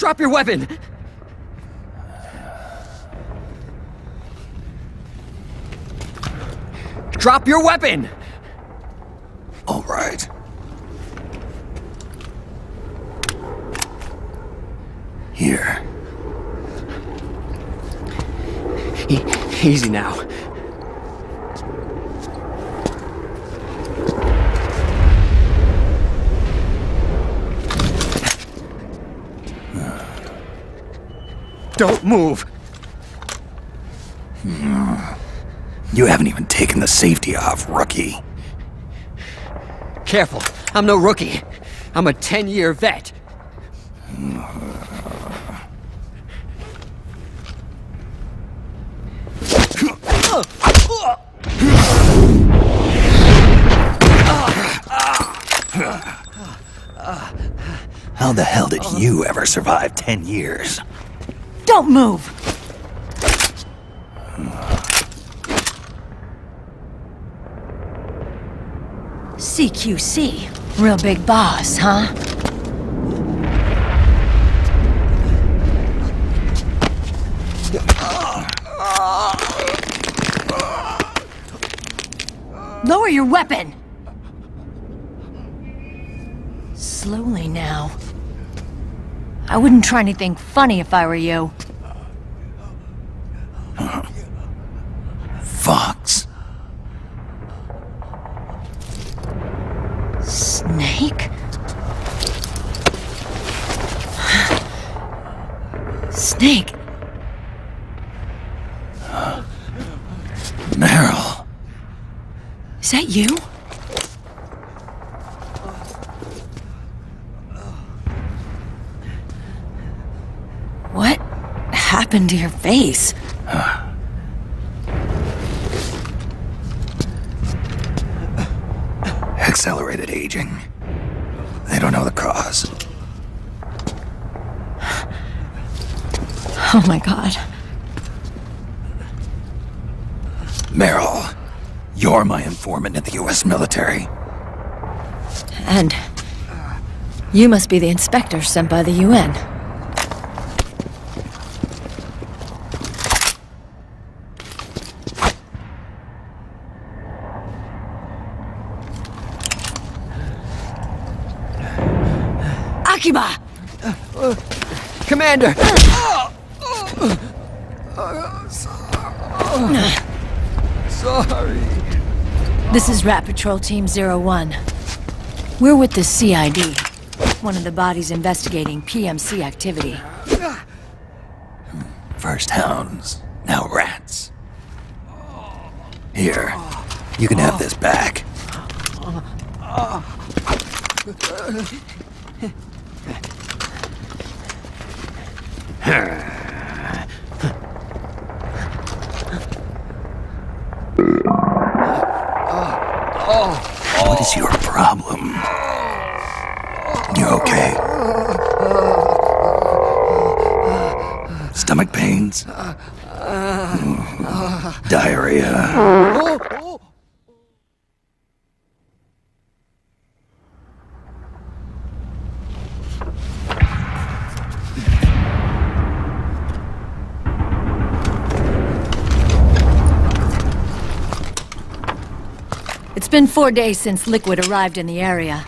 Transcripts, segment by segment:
Drop your weapon! Drop your weapon! All right. Here. Easy now. Don't move! You haven't even taken the safety off, rookie. Careful, I'm no rookie. I'm a 10-year vet. How the hell did you ever survive 10 years? Don't move! CQC. Real big boss, huh? Lower your weapon! Slowly now. I wouldn't try anything funny if I were you. Fox. Snake? Snake? Meryl. Is that you? What happened to your face? Accelerated aging. They don't know the cause. Oh my god. Meryl, you're my informant in the US military. And you must be the inspector sent by the UN. Akiba! Commander! Sorry. This is Rat Patrol Team 01. We're with the CID, one of the bodies investigating PMC activity. First hounds, now rats. Here, you can have this back. What is your problem? You okay? Stomach pains? Diarrhea? It's been 4 days since Liquid arrived in the area.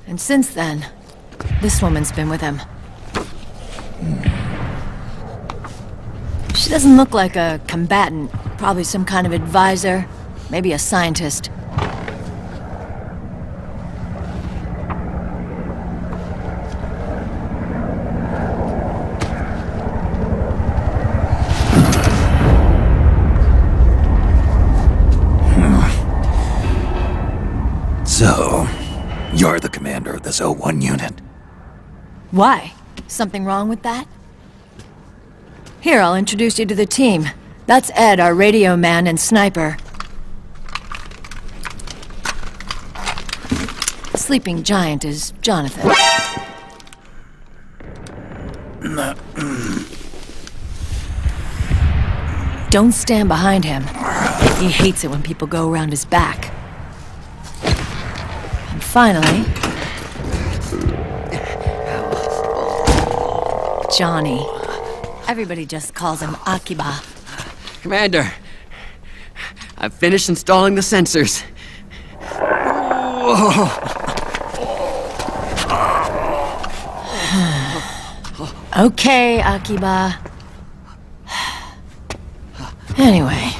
And since then, this woman's been with him. She doesn't look like a combatant. Probably some kind of advisor. Maybe a scientist. So, you're the commander of this O1 unit? Why? Something wrong with that? Here, I'll introduce you to the team. That's Ed, our radio man and sniper. Sleeping giant is Jonathan. Don't stand behind him. He hates it when people go around his back. And finally... Johnny. Everybody just calls him Akiba. Commander, I've finished installing the sensors. Okay, Akiba. Anyway.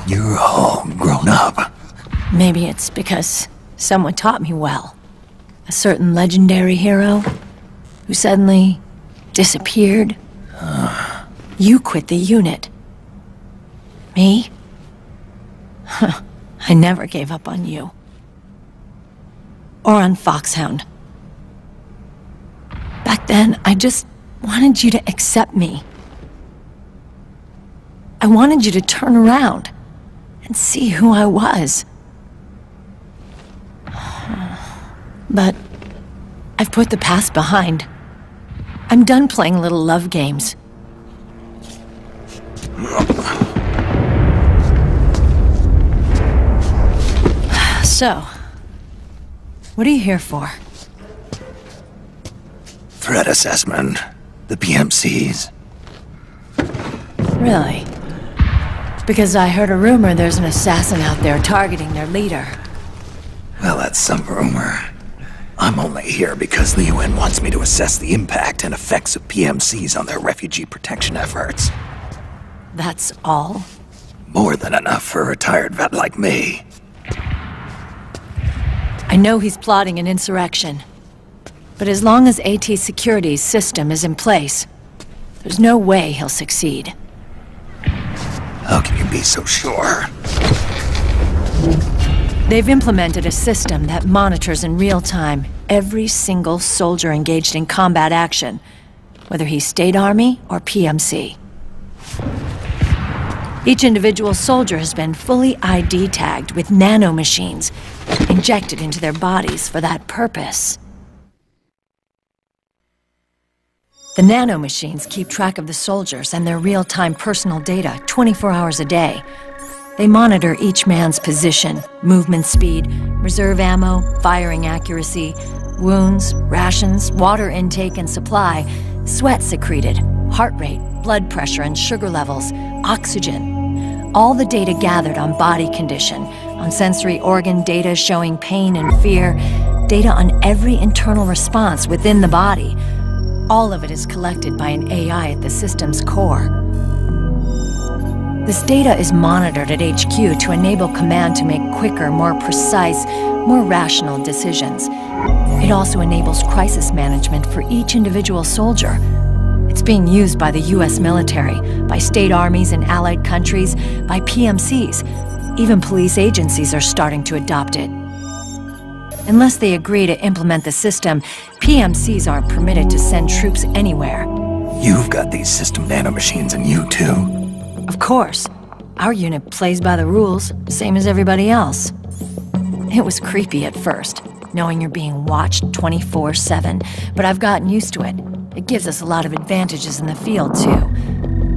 You're all grown up. Maybe it's because someone taught me well. A certain legendary hero who suddenly disappeared. You quit the unit. Me? I never gave up on you. Or on Foxhound. Back then, I just wanted you to accept me. I wanted you to turn around and see who I was. But I've put the past behind. I'm done playing little love games. So, what are you here for? Threat assessment. The PMCs. Really? Because I heard a rumor there's an assassin out there targeting their leader. Well, that's some rumor. I'm only here because the UN wants me to assess the impact and effects of PMCs on their refugee protection efforts. That's all? More than enough for a retired vet like me. I know he's plotting an insurrection. But as long as AT Security's system is in place, there's no way he'll succeed. How can you be so sure? They've implemented a system that monitors in real time every single soldier engaged in combat action, whether he's State Army or PMC. Each individual soldier has been fully ID tagged with nanomachines injected into their bodies for that purpose. The nanomachines keep track of the soldiers and their real-time personal data 24 hours a day. They monitor each man's position, movement speed, reserve ammo, firing accuracy, wounds, rations, water intake and supply, sweat secreted, heart rate, blood pressure and sugar levels, oxygen. All the data gathered on body condition, on sensory organ data showing pain and fear, data on every internal response within the body. All of it is collected by an AI at the system's core. This data is monitored at HQ to enable command to make quicker, more precise, more rational decisions. It also enables crisis management for each individual soldier. It's being used by the US military, by state armies in allied countries, by PMCs. Even police agencies are starting to adopt it. Unless they agree to implement the system, PMCs aren't permitted to send troops anywhere. You've got these system nanomachines in you too. Of course. Our unit plays by the rules, same as everybody else. It was creepy at first, knowing you're being watched 24/7, but I've gotten used to it. It gives us a lot of advantages in the field, too.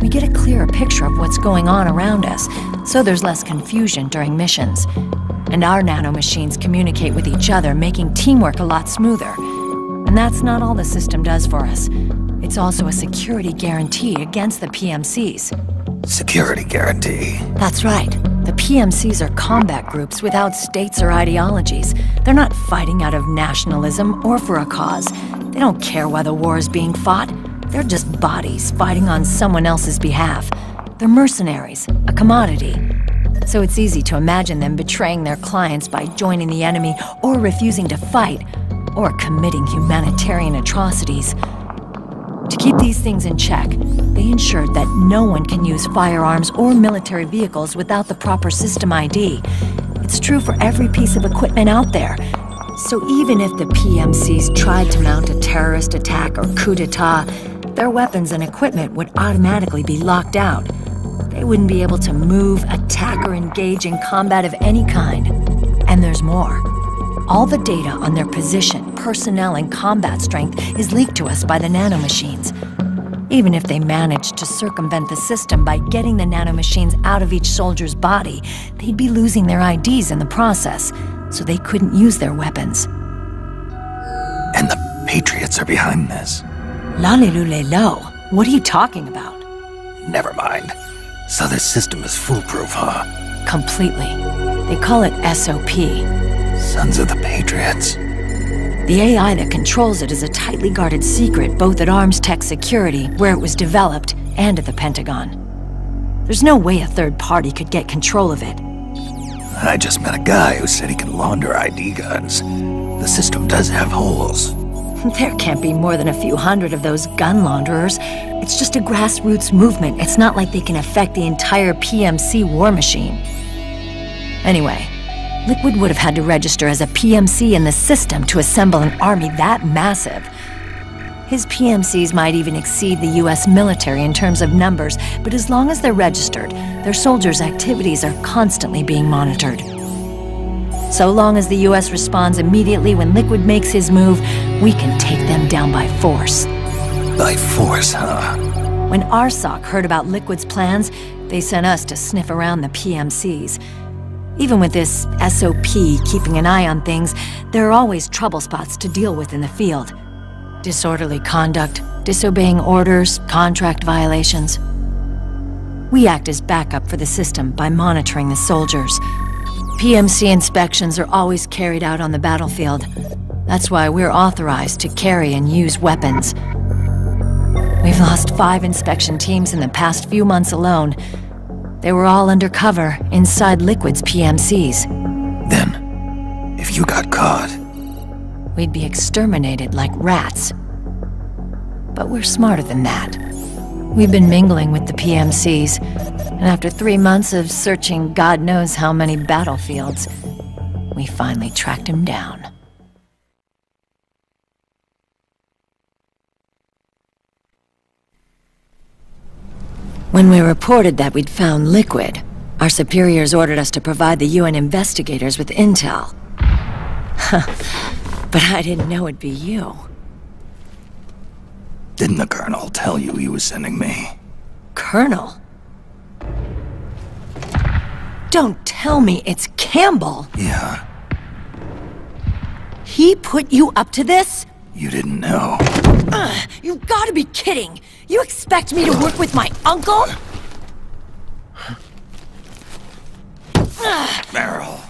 We get a clearer picture of what's going on around us, so there's less confusion during missions. And our nanomachines communicate with each other, making teamwork a lot smoother. And that's not all the system does for us. It's also a security guarantee against the PMCs. Security guarantee. That's right. The PMCs are combat groups without states or ideologies. They're not fighting out of nationalism or for a cause. They don't care why the war is being fought. They're just bodies fighting on someone else's behalf. They're mercenaries, a commodity. So it's easy to imagine them betraying their clients by joining the enemy or refusing to fight, or committing humanitarian atrocities. To keep these things in check, they ensured that no one can use firearms or military vehicles without the proper system ID. It's true for every piece of equipment out there. So even if the PMCs tried to mount a terrorist attack or coup d'etat, their weapons and equipment would automatically be locked out. They wouldn't be able to move, attack, or engage in combat of any kind. And there's more. All the data on their position, personnel, and combat strength is leaked to us by the nanomachines. Even if they managed to circumvent the system by getting the nanomachines out of each soldier's body, they'd be losing their IDs in the process, so they couldn't use their weapons. Patriots are behind this. Lalilulelo, what are you talking about? Never mind. So this system is foolproof, huh? Completely. They call it SOP. Sons of the Patriots. The AI that controls it is a tightly guarded secret both at Arms Tech Security, where it was developed, and at the Pentagon. There's no way a third party could get control of it. I just met a guy who said he can launder ID guns. The system does have holes. There can't be more than a few hundred of those gun launderers. It's just a grassroots movement. It's not like they can affect the entire PMC war machine. Anyway, Liquid would have had to register as a PMC in the system to assemble an army that massive. His PMCs might even exceed the US military in terms of numbers, but as long as they're registered, their soldiers' activities are constantly being monitored. So long as the US responds immediately when Liquid makes his move, we can take them down by force. By force, huh? When RSOC heard about Liquid's plans, they sent us to sniff around the PMCs. Even with this SOP keeping an eye on things, there are always trouble spots to deal with in the field. Disorderly conduct, disobeying orders, contract violations. We act as backup for the system by monitoring the soldiers. PMC inspections are always carried out on the battlefield. That's why we're authorized to carry and use weapons. We've lost 5 inspection teams in the past few months alone. They were all undercover, inside Liquid's PMCs. Then, if you got caught... we'd be exterminated like rats. But we're smarter than that. We've been mingling with the PMCs, and after 3 months of searching God knows how many battlefields, we finally tracked him down. When we reported that we'd found Liquid, our superiors ordered us to provide the UN investigators with intel. But I didn't know it'd be you. Didn't the Colonel tell you he was sending me? Colonel? Don't tell me it's Campbell! Yeah. He put you up to this? You didn't know. You gotta be kidding! You expect me to work with my uncle? Meryl.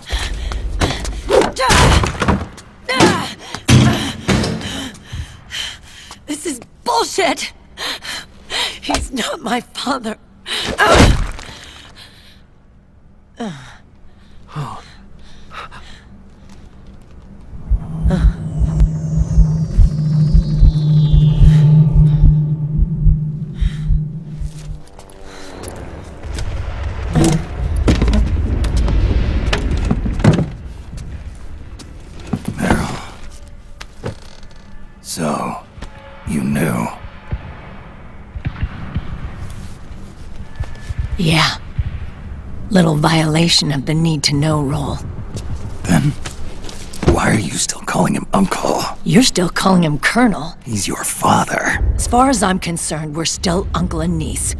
This is bullshit! He's not my father. So, you knew. Yeah. Little violation of the need-to-know rule. Then, why are you still calling him Uncle? You're still calling him Colonel. He's your father. As far as I'm concerned, we're still uncle and niece.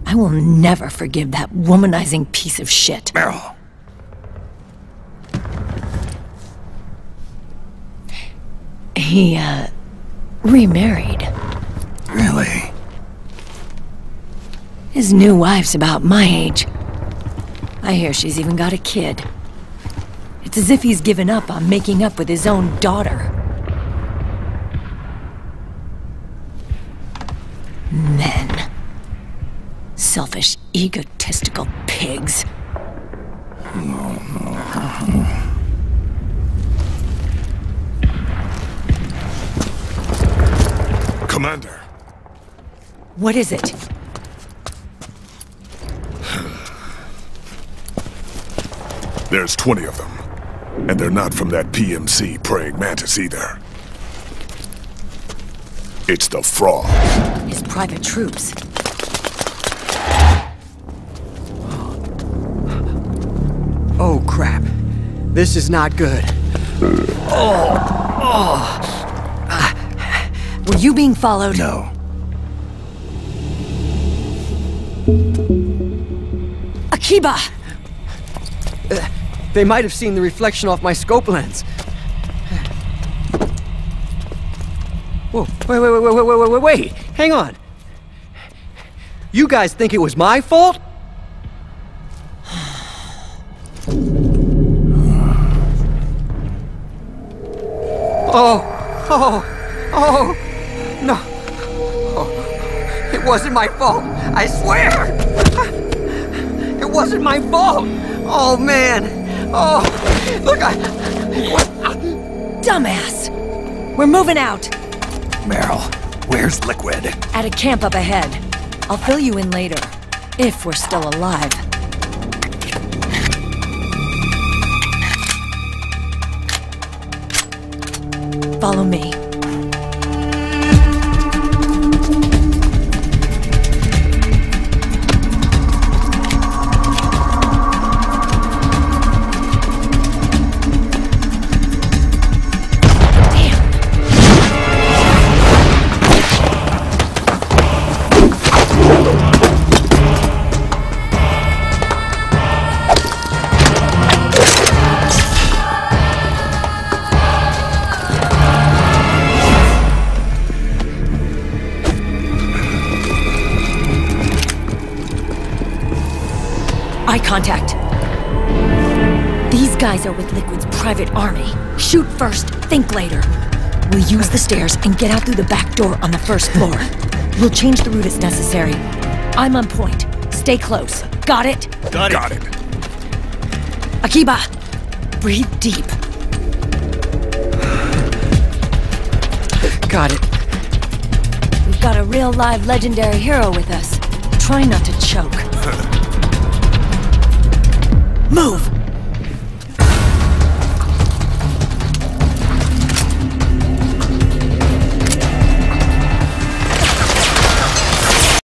I will never forgive that womanizing piece of shit. Meryl. He, remarried. Really? His new wife's about my age. I hear she's even got a kid. It's as if he's given up on making up with his own daughter. Men. Selfish, egotistical pigs. Commander. What is it? There's 20 of them. And they're not from that PMC praying mantis either. It's the Frog. His private troops. Oh, crap. This is not good. Were you being followed? No. Akiba! They might have seen the reflection off my scope lens. Whoa, wait, hang on. You guys think it was my fault? Oh, no. Oh, it wasn't my fault, I swear! It wasn't my fault! Oh, man! Oh, look, Dumbass! We're moving out! Meryl, where's Liquid? At a camp up ahead. I'll fill you in later. If we're still alive. Follow me. Eye contact. These guys are with Liquid's private army. Shoot first, think later. We'll use the stairs and get out through the back door on the first floor. We'll change the route as necessary. I'm on point. Stay close. Got it? Got it. Akiba, breathe deep. got it. We've got a real live legendary hero with us. Try not to choke. Move!